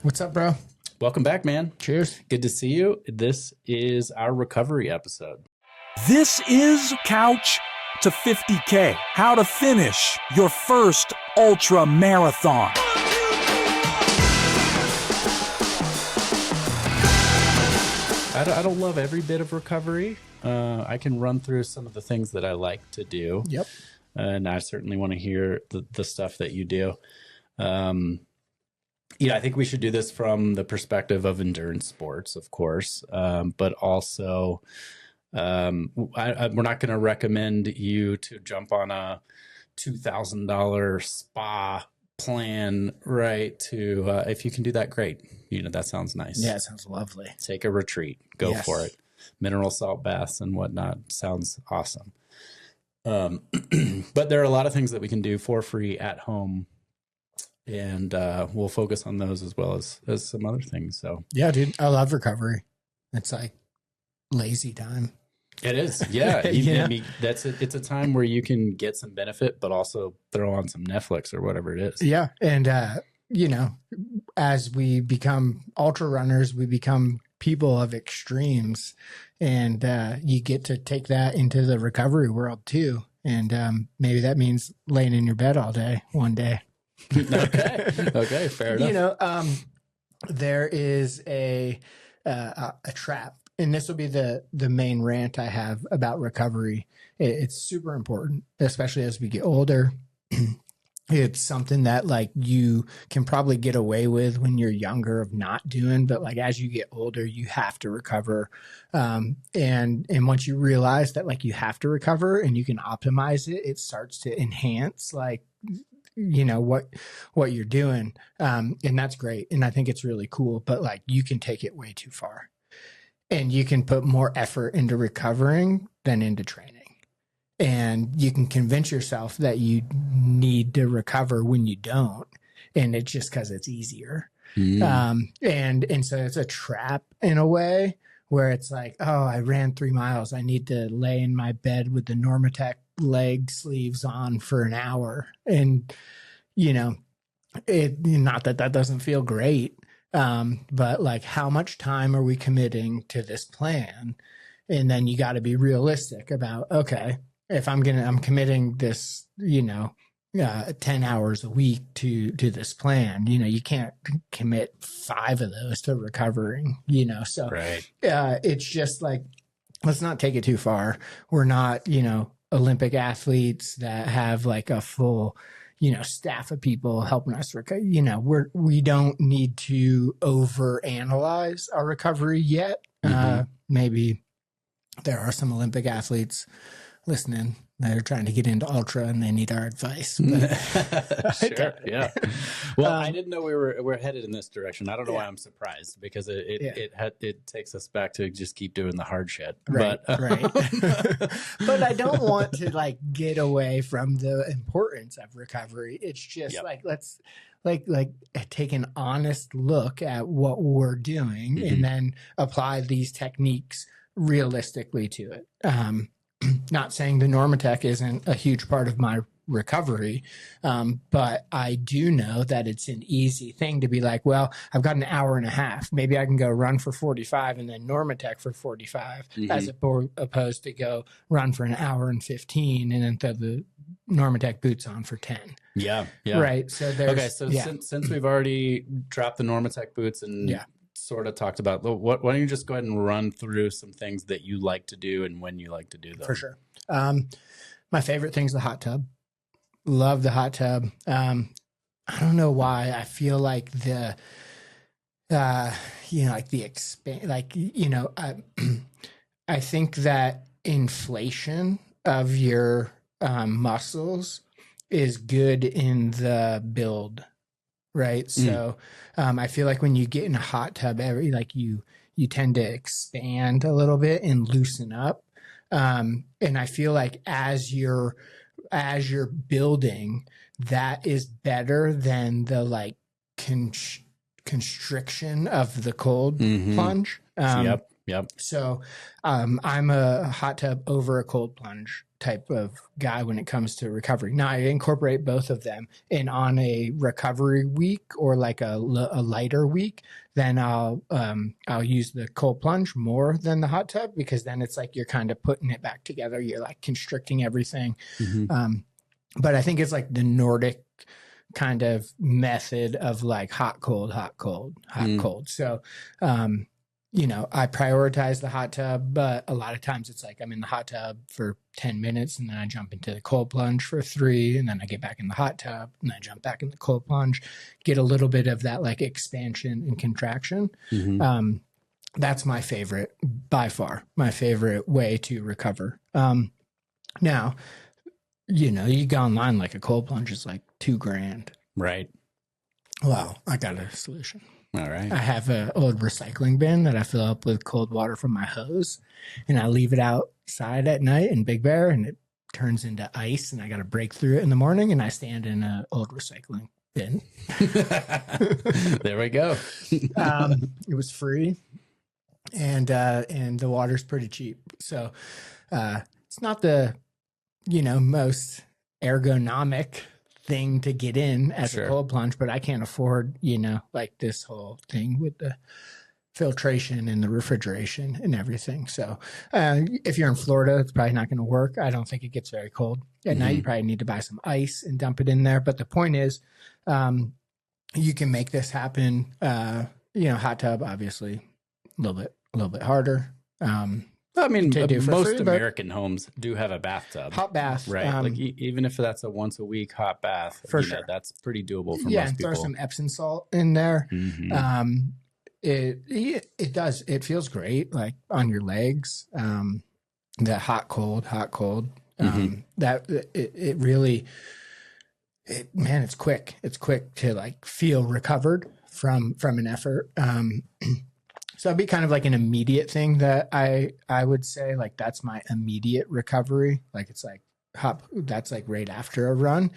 What's up, bro? Welcome back, man. Cheers. Good to see you. This is our recovery episode. This is Couch to 50K. How to finish your first ultra marathon. I don't love every bit of recovery. I can run through some of the things that I like to do. Yep. And I certainly want to hear the stuff that you do. Yeah, I think we should do this from the perspective of endurance sports, of course, but also we're not going to recommend you to jump on a $2,000 spa plan, right? To if you can do that, great. That sounds nice. Yeah, it sounds lovely. Take a retreat, go for it. Mineral salt baths and whatnot sounds awesome. But there are a lot of things that we can do for free at home. And we'll focus on those as well as some other things. So yeah, dude, I love recovery. It's like lazy time. It is, yeah. I mean, it's a time where you can get some benefit, but also throw on some Netflix or whatever it is. Yeah, and as we become ultra runners, we become people of extremes, and you get to take that into the recovery world too. And maybe that means laying in your bed all day one day. Okay, fair enough. There is a trap, and this will be the main rant I have about recovery. It's super important, especially as we get older. It's something that like you can probably get away with when you're younger of not doing, but like as you get older, you have to recover. And once you realize that like you have to recover and you can optimize it, it starts to enhance like what you're doing. And that's great. And I think it's really cool, but like you can take it way too far, and you can put more effort into recovering than into training. And you can convince yourself that you need to recover when you don't. And it's just because it's easier. And so it's a trap in a way where it's like, oh, I ran 3 miles. I need to lay in my bed with the Normatec leg sleeves on for an hour. And, not that doesn't feel great. But like, how much time are we committing to this plan? And then you got to be realistic about, okay, if I'm committing this, 10 hours a week to this plan, you can't commit 5 of those to recovering, so right. It's just like, let's not take it too far. We're not, Olympic athletes that have like a full, staff of people helping us recover. We don't need to overanalyze our recovery yet. Maybe there are some Olympic athletes listening that are trying to get into ultra and they need our advice. But sure, yeah. Well, I didn't know we're headed in this direction. I don't know why I'm surprised, because it takes us back to just keep doing the hard shit. Right, right. But I don't want to like get away from the importance of recovery. It's just like, let's like take an honest look at what we're doing and then apply these techniques realistically to it. Not saying the Normatec isn't a huge part of my recovery, but I do know that it's an easy thing to be like, well, I've got an hour and a half. Maybe I can go run for 45 and then Normatec for 45, as opposed to go run for an hour and 15 and then throw the Normatec boots on for 10. Yeah. Right. So there's since we've already dropped the Normatec boots and sort of talked about, why don't you just go ahead and run through some things that you like to do and when you like to do them? For sure. My favorite thing is the hot tub. Love the hot tub. I don't know why. I feel like I think that inflation of your muscles is good in the build. Right. So I feel like when you get in a hot tub, you tend to expand a little bit and loosen up. And I feel like as you're building, that is better than the like constriction of the cold plunge. Yep. So I'm a hot tub over a cold plunge type of guy when it comes to recovery. Now I incorporate both of them, and on a recovery week or like a lighter week, then I'll use the cold plunge more than the hot tub, because then it's like you're kind of putting it back together. You're like constricting everything. But I think it's like the Nordic kind of method of like hot, cold, hot, cold, hot, cold. So, you know, I prioritize the hot tub, but a lot of times it's like I'm in the hot tub for 10 minutes and then I jump into the cold plunge for 3, and then I get back in the hot tub and I jump back in the cold plunge, get a little bit of that like expansion and contraction. That's my favorite, by far, my favorite way to recover. Now, you know, you go online, like a cold plunge is like $2,000. Right. Well, I got a solution. All right. I have an old recycling bin that I fill up with cold water from my hose, and I leave it outside at night in Big Bear, and it turns into ice, and I got to break through it in the morning, and I stand in an old recycling bin. There we go. It was free, and the water's pretty cheap. So it's not the, you know, most ergonomic thing to get in as a cold plunge, but I can't afford, you know, like this whole thing with the filtration and the refrigeration and everything. So if you're in Florida, it's probably not going to work. I don't think it gets very cold at night. You probably need to buy some ice and dump it in there. But the point is, you can make this happen. You know, hot tub, obviously a little bit harder. I mean, most free, American homes do have a bathtub. Hot bath. Right. Like even if that's a once a week hot bath, for sure, that's pretty doable for most and people. throw some Epsom salt in there. It does. It feels great, like on your legs. The hot, cold. That it really, man, it's quick. It's quick to like feel recovered from an effort. So it'd be kind of like an immediate thing that I would say, like, that's my immediate recovery. Like, it's like that's like right after a run.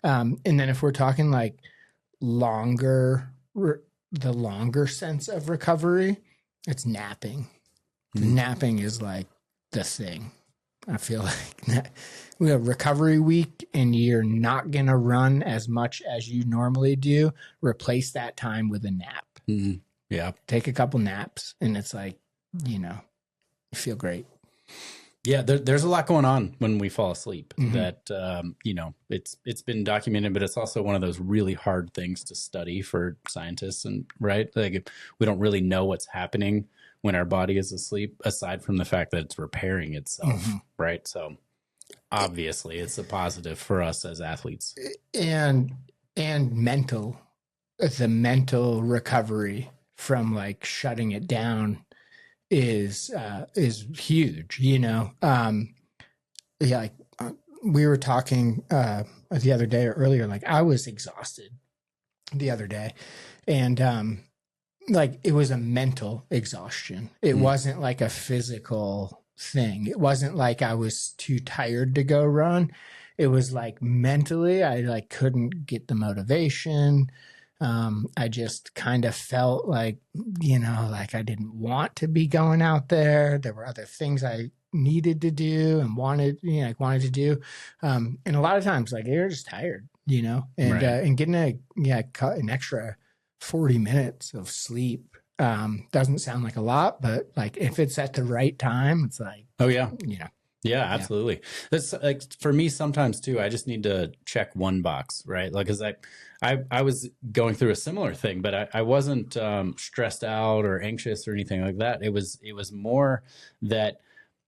And then if we're talking like the longer sense of recovery, it's napping. Napping is like the thing. I feel like we have recovery week and you're not going to run as much as you normally do. Replace that time with a nap. Yeah. Take a couple naps and it's like, you know, you feel great. Yeah. There's a lot going on when we fall asleep that, you know, it's been documented, but it's also one of those really hard things to study for scientists, and right. Like we don't really know what's happening when our body is asleep, aside from the fact that it's repairing itself. Right. So obviously it's a positive for us as athletes, and the mental recovery from like shutting it down is huge, you know? Like we were talking, the other day or earlier, like I was exhausted the other day, and, like it was a mental exhaustion. It wasn't like a physical thing. It wasn't like I was too tired to go run. It was like mentally, I like couldn't get the motivation. I just kind of felt like, you know, like I didn't want to be going out there. There were other things I needed to do and wanted to do. And a lot of times like you're just tired, you know, and, and getting an extra 40 minutes of sleep, doesn't sound like a lot, but like if it's at the right time, it's like, oh yeah, you know. Yeah, absolutely. That's like for me sometimes too. I just need to check one box, right? Like, cause I was going through a similar thing, but I wasn't stressed out or anxious or anything like that. It was more that,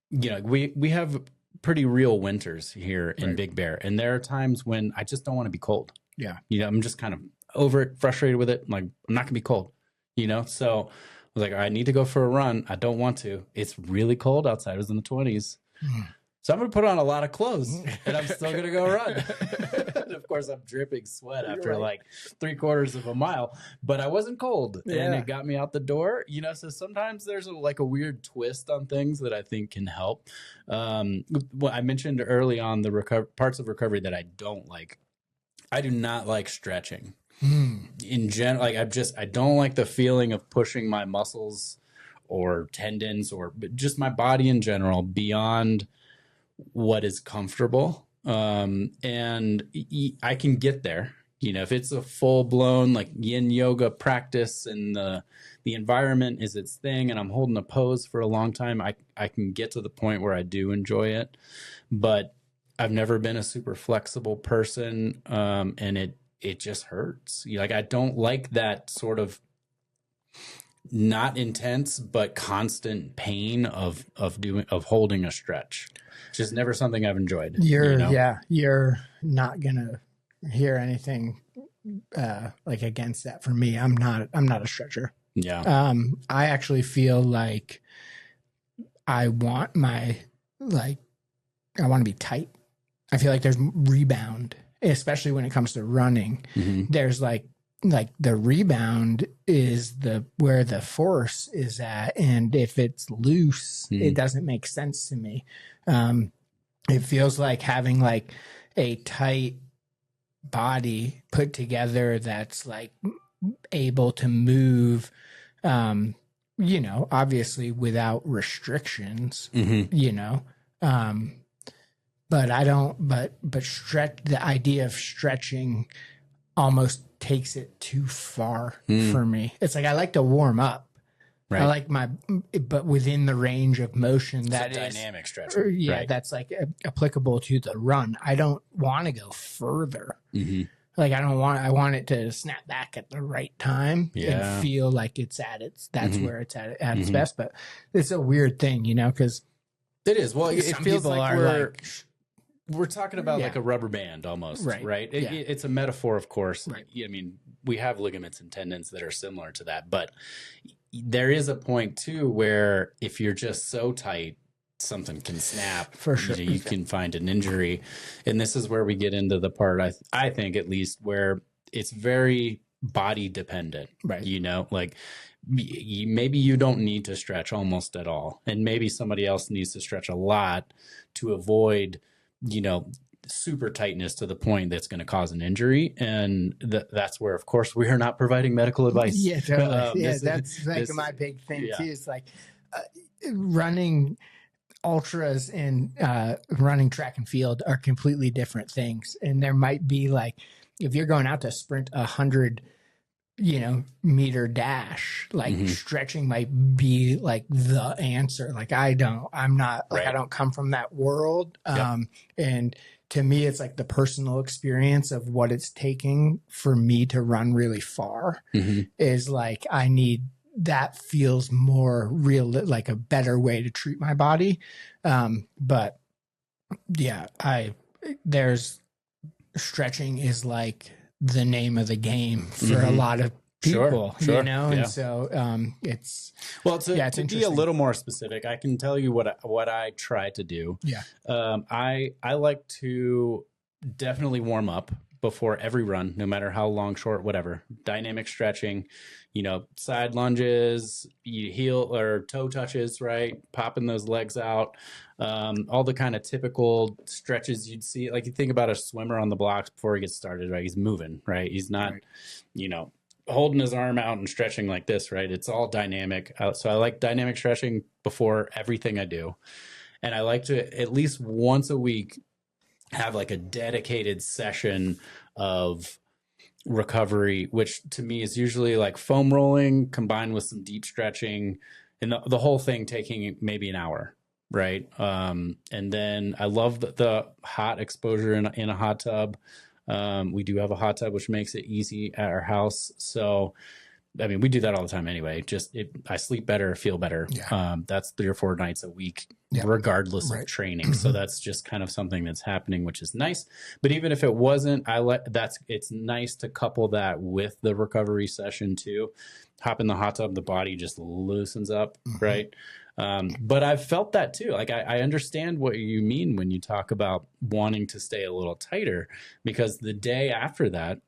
you know, we have pretty real winters here in Big Bear, and there are times when I just don't want to be cold. Yeah, you know, I'm just kind of over it, frustrated with it. I'm like, I'm not gonna be cold, you know. So I was like, I need to go for a run. I don't want to. It's really cold outside. It was in the 20s. So I'm going to put on a lot of clothes and I'm still going to go run. And of course, I'm dripping sweat after like 3/4 of a mile, but I wasn't cold and it got me out the door, you know. So sometimes there's like a weird twist on things that I think can help. Well, I mentioned early on the parts of recovery that I don't like. I do not like stretching in general. Like I don't like the feeling of pushing my muscles or tendons or just my body in general beyond what is comfortable. And I can get there. You know, if it's a full blown like yin yoga practice and the environment is its thing and I'm holding a pose for a long time, I can get to the point where I do enjoy it. But I've never been a super flexible person. And it just hurts. Like, I don't like that sort of not intense, but constant pain of holding a stretch. It's just never something I've enjoyed. You're not gonna hear anything like against that from me. I'm not a stretcher. Yeah. I actually feel like I want to be tight. I feel like there's rebound, especially when it comes to running. Mm-hmm. There's like the rebound is where the force is at. And if it's loose, it doesn't make sense to me. It feels like having like a tight body put together that's like able to move, obviously without restrictions, but I don't, but the idea of stretching almost takes it too far for me. It's like, I like to warm up. Right. I like but within the range of motion that is dynamic stretch. Yeah. Right. That's like applicable to the run. I don't want to go further. Mm-hmm. Like, I want it to snap back at the right time and feel like it's where it's at its best. But it's a weird thing, because it is. Well, it feels like we're talking about like a rubber band almost, right? It's a metaphor, of course. Right. I mean, we have ligaments and tendons that are similar to that, but there is a point too where if you're just so tight, something can snap. For sure. You can find an injury. And this is where we get into the part, I think at least, where it's very body dependent, right? Like maybe you don't need to stretch almost at all. And maybe somebody else needs to stretch a lot to avoid, super tightness to the point that's going to cause an injury. And that's where, of course, we are not providing medical advice. Yeah, totally. That's my big thing too. It's like running ultras and running track and field are completely different things. And there might be like, if you're going out to sprint 100, meter dash, like stretching might be like the answer. Like, I don't come from that world. And to me, it's like the personal experience of what it's taking for me to run really far is like, that feels more real, like a better way to treat my body. But yeah, stretching is like the name of the game for a lot of people, sure. And so it's to be a little more specific, I can tell you what I try to do. I like to definitely warm up before every run, no matter how long, short, whatever. Dynamic stretching, side lunges, heel or toe touches, right? Popping those legs out, all the kind of typical stretches you'd see. Like, you think about a swimmer on the blocks before he gets started, right? He's moving, right? He's not, holding his arm out and stretching like this, right? It's all dynamic. So I like dynamic stretching before everything I do. And I like to at least once a week have like a dedicated session of recovery, which to me is usually like foam rolling combined with some deep stretching, and the whole thing taking maybe an hour, right? And then I love the hot exposure in a hot tub. We do have a hot tub, which makes it easy at our house. So, I mean, we do that all the time anyway. I sleep better, feel better. That's 3 or 4 nights a week, regardless of training. So that's just kind of something that's happening, which is nice. But even if it wasn't, it's nice to couple that with the recovery session too. Hop in the hot tub, the body just loosens up, right? But I've felt that too. Like, I understand what you mean when you talk about wanting to stay a little tighter, because the day after that,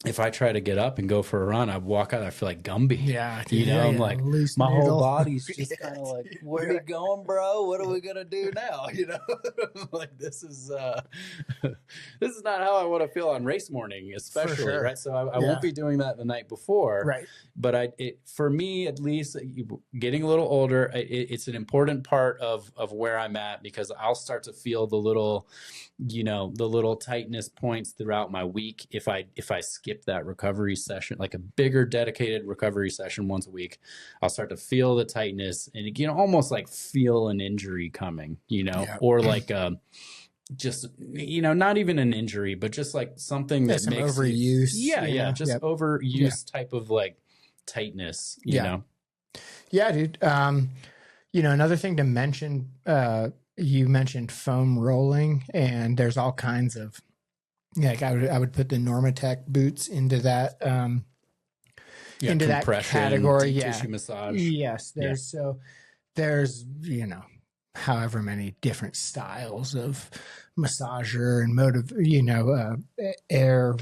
if I try to get up and go for a run, I walk out, I feel like Gumby. Yeah. I'm like, loose my noodle. whole body's just kind of like, where are you going, bro? What are we going to do now? Like, this is not how I want to feel on race morning, especially, sure. right? So I won't be doing that the night before. Right. But for me, at least, getting a little older, it's an important part of where I'm at, because I'll start to feel the little tightness points throughout my week if I skip that recovery session, like a bigger dedicated recovery session once a week. I'll start to feel the tightness and almost like feel an injury coming, or like just not even an injury, but just like something that makes overuse. Overuse type of like tightness. You know. Yeah, dude. Another thing to mention. You mentioned foam rolling, and there's all kinds of, like, I would put the Normatec boots into that into that category. Tissue massage. Yes, there's however many different styles of massager and air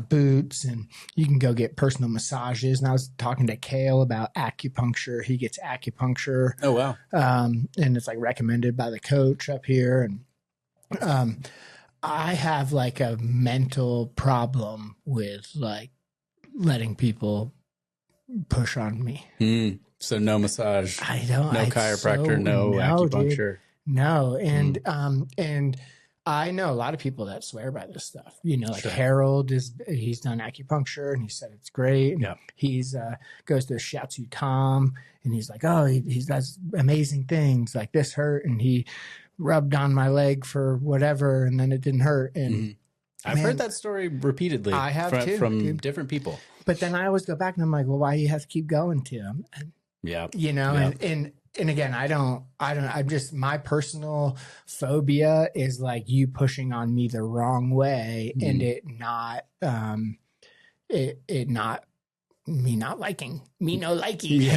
boots, and you can go get personal massages. And I was talking to Kale about acupuncture. He gets acupuncture. Oh, wow. And it's like recommended by the coach up here. And I have like a mental problem with like letting people push on me. So no massage. I don't. No chiropractor. No acupuncture. Dude, no. And I know a lot of people that swear by this stuff. Like Harold he's done acupuncture and he said it's great. Yeah. He's goes to Shiatsu Tom and he's like, oh, he does amazing things. Like, this hurt and he rubbed on my leg for whatever and then it didn't hurt. And I've heard that story repeatedly. I have too, from different people. But then I always go back and I'm like, well, why do you have to keep going to him? And, and again, I'm just, my personal phobia is like you pushing on me the wrong way and it not me not liking, me no liking,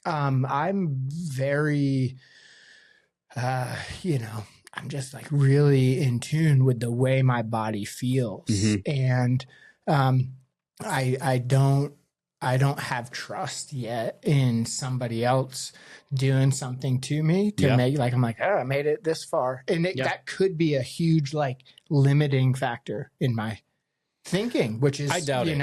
I'm very, I'm just like really in tune with the way my body feels. And, I don't have trust yet in somebody else doing something to me to make, like, I'm like, oh, I made it this far. And that could be a huge, like, limiting factor in my thinking, which is, I doubt it.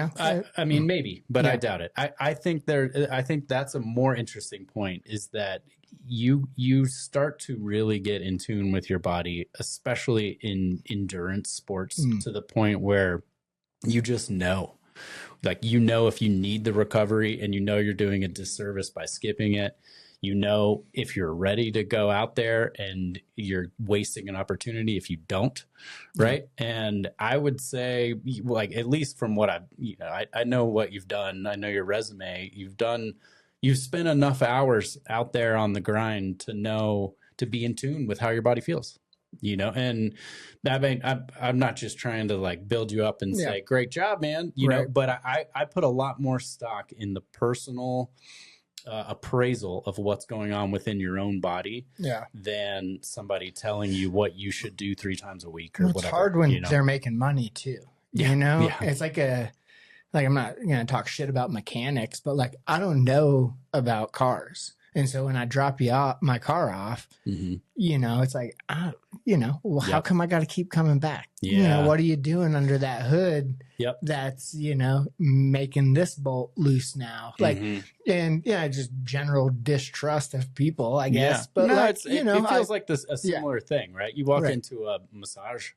I mean, maybe, but I doubt it. I think that's a more interesting point, is that you start to really get in tune with your body, especially in endurance sports, to the point where you just know. Like, if you need the recovery and you're doing a disservice by skipping it, if you're ready to go out there and you're wasting an opportunity if you don't, right? And I would say, like, at least from what I know what you've done, I know your resume, you've spent enough hours out there on the grind to be in tune with how your body feels. And I mean, I'm not just trying to like build you up and say, great job, man, but I put a lot more stock in the personal appraisal of what's going on within your own body than somebody telling you what you should do 3 times a week or whatever. It's hard when they're making money too. It's like I'm not going to talk shit about mechanics, but like, I don't know about cars. And so when I drop my car off, it's like, how come I got to keep coming back? What are you doing under that hood? That's, making this bolt loose now. Like, and just general distrust of people, I guess. But no, like, it feels like a similar thing, right? You walk into a massage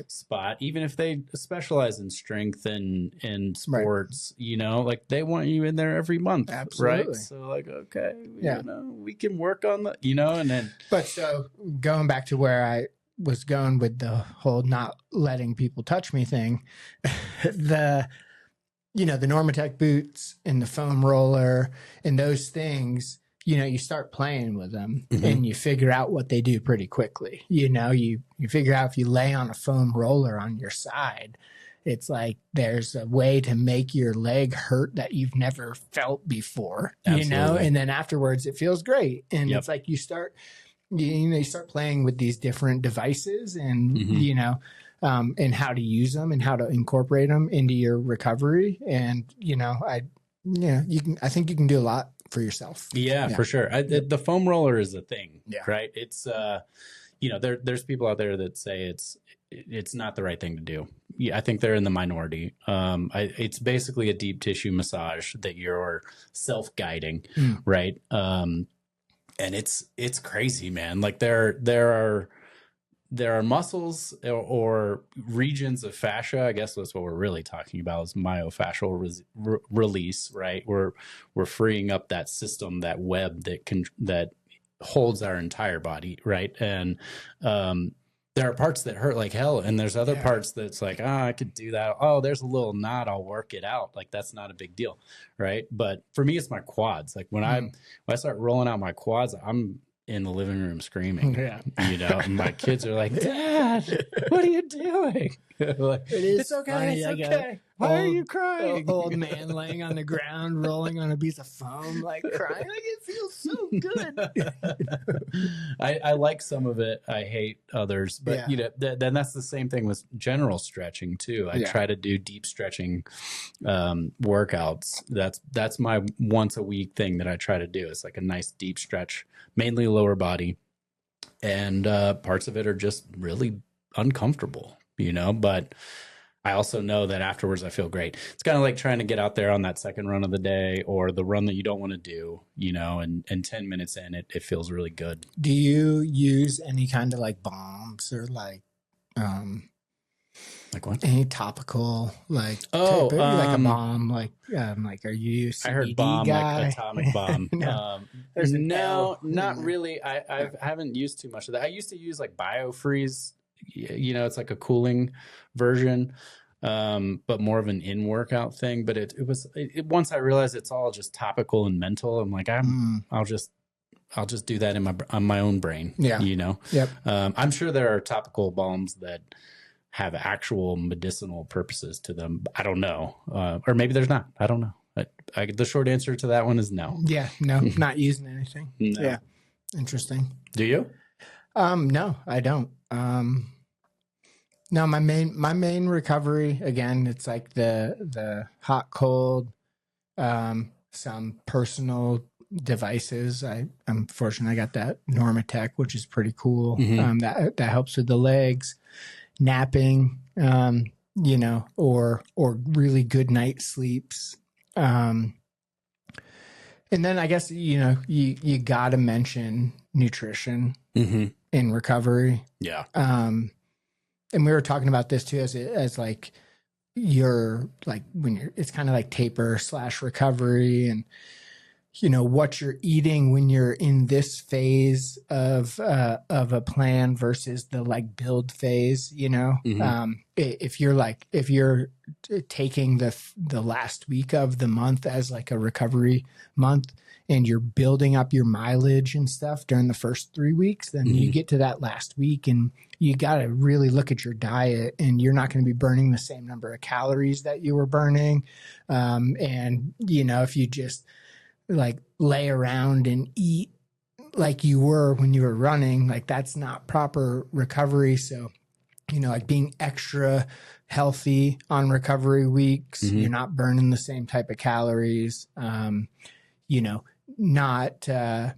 spot, even if they specialize in strength and sports, like they want you in there every month. Absolutely. Right? So like, okay, we can work on that, and then. But so going back to where I was going with the whole not letting people touch me thing, the Normatec boots and the foam roller and those things, you start playing with them and you figure out what they do pretty quickly. You figure out if you lay on a foam roller on your side, it's like there's a way to make your leg hurt that you've never felt before, and then afterwards it feels great. And it's like you start playing with these different devices and, and how to use them and how to incorporate them into your recovery. And, I think you can do a lot for yourself. Yeah. For sure. The foam roller is a thing, Yeah. right? It's, there's people out there that say it's not the right thing to do. Yeah, I think they're in the minority. It's basically a deep tissue massage that you're self-guiding, right? And it's crazy, man. Like there are muscles or regions of fascia. I guess that's what we're really talking about is myofascial release, right? We're freeing up that system, that web that holds our entire body, right? And there are parts that hurt like hell, and there's other parts that's like, I could do that. Oh, there's a little knot, I'll work it out. Like that's not a big deal, right? But for me, it's my quads. Like when I start rolling out my quads, I'm in the living room screaming. Yeah. And my kids are like, Dad, what are you doing? Like, it's okay. Funny, it's okay. Why are you crying? Old man laying on the ground, rolling on a piece of foam, like crying. Like it feels so good. I like some of it. I hate others. But then that's the same thing with general stretching too. I try to do deep stretching workouts. That's my once a week thing that I try to do. It's like a nice deep stretch, mainly lower body, and parts of it are just really uncomfortable. But I also know that afterwards I feel great. It's kind of like trying to get out there on that second run of the day or the run that you don't want to do, and 10 minutes in, it feels really good. Do you use any kind of like balms or like what? Any topical like like a balm? Like are you CBD I heard bomb guy? like atomic bomb. No, not really. I haven't used too much of that. I used to use like BioFreeze. It's like a cooling version, but more of an in-workout thing. But it was once I realized it's all just topical and mental, I'm like, I'll just do that on my own brain. Yeah. Yep. I'm sure there are topical balms that have actual medicinal purposes to them. I don't know. Or maybe there's not. I don't know. The short answer to that one is no. Yeah. No, not using anything. No. Yeah. Interesting. Do you? No, I don't. No, my main recovery, again, it's like the hot, cold, some personal devices. I'm fortunate I got that Normatec, which is pretty cool. Mm-hmm. That helps with the legs, napping, or really good night sleeps. And then I guess, you got to mention nutrition in recovery. Yeah. And we were talking about this too, as like it's kind of like taper / recovery, and what you're eating when you're in this phase of a plan versus the like build phase. If you're taking the last week of the month as like a recovery month, and you're building up your mileage and stuff during the first 3 weeks, then you get to that last week and you got to really look at your diet, and you're not going to be burning the same number of calories that you were burning. And, if you just like lay around and eat like you were when you were running, like that's not proper recovery. So, like being extra healthy on recovery weeks, you're not burning the same type of calories. Not to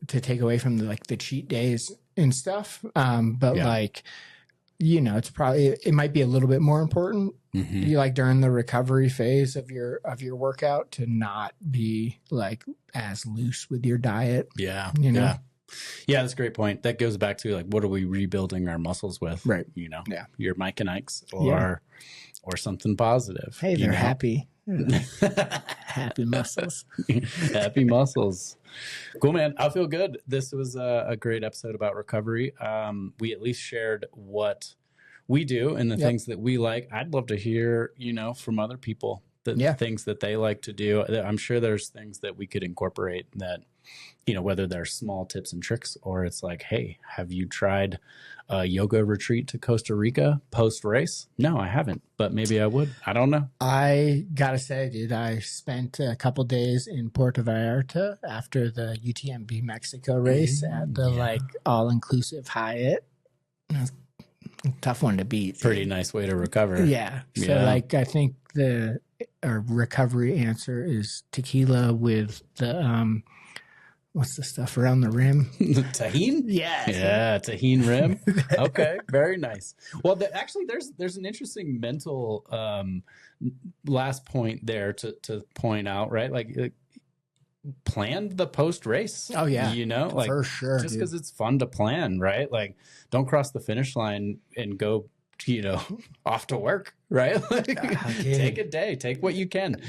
take away from the cheat days and stuff. But it might be a little bit more important during the recovery phase of your workout to not be like as loose with your diet. Yeah. Yeah, that's a great point. That goes back to like, what are we rebuilding our muscles with? Right. Your Mike and Ike's or something positive. Hey, they're happy. Happy muscles. Happy muscles. Cool, man. I feel good. This was a great episode about recovery. We at least shared what we do and the things that we like. I'd love to hear, from other people, the things that they like to do. I'm sure there's things that we could incorporate that, whether they're small tips and tricks, or it's like, hey, have you tried a yoga retreat to Costa Rica post race? No, I haven't, but maybe I would. I don't know. I gotta say, dude, I spent a couple days in Puerto Vallarta after the UTMB Mexico race at the all-inclusive Hyatt. tough one to beat. Pretty nice way to recover. Yeah. So like, I think our recovery answer is tequila with the, what's the stuff around the rim? Tahine? Yeah, tahine rim. Okay, very nice. Well, actually, there's an interesting mental last point there to point out, right? Like, plan the post race. Oh yeah, like for sure. Just because it's fun to plan, right? Like, don't cross the finish line and go, off to work, right? Like, take a day, take what you can,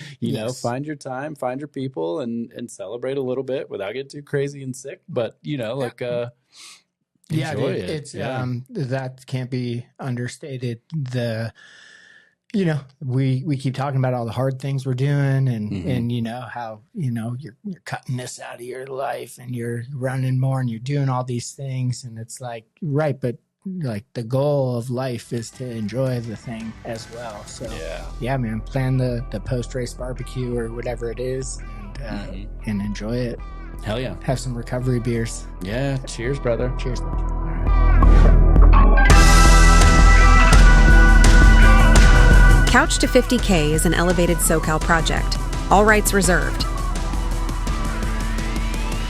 find your time, find your people, and celebrate a little bit without getting too crazy and sick. But enjoy it. It's that can't be understated. We keep talking about all the hard things we're doing, and how you're cutting this out of your life, and you're running more, and you're doing all these things, and it's like, right, but like the goal of life is to enjoy the thing as well. So yeah, man, plan the post-race barbecue or whatever it is, and enjoy it. Hell yeah. Have some recovery beers. Yeah. Cheers, brother. Cheers. All right. Couch to 50K is an Elevated SoCal project. All rights reserved.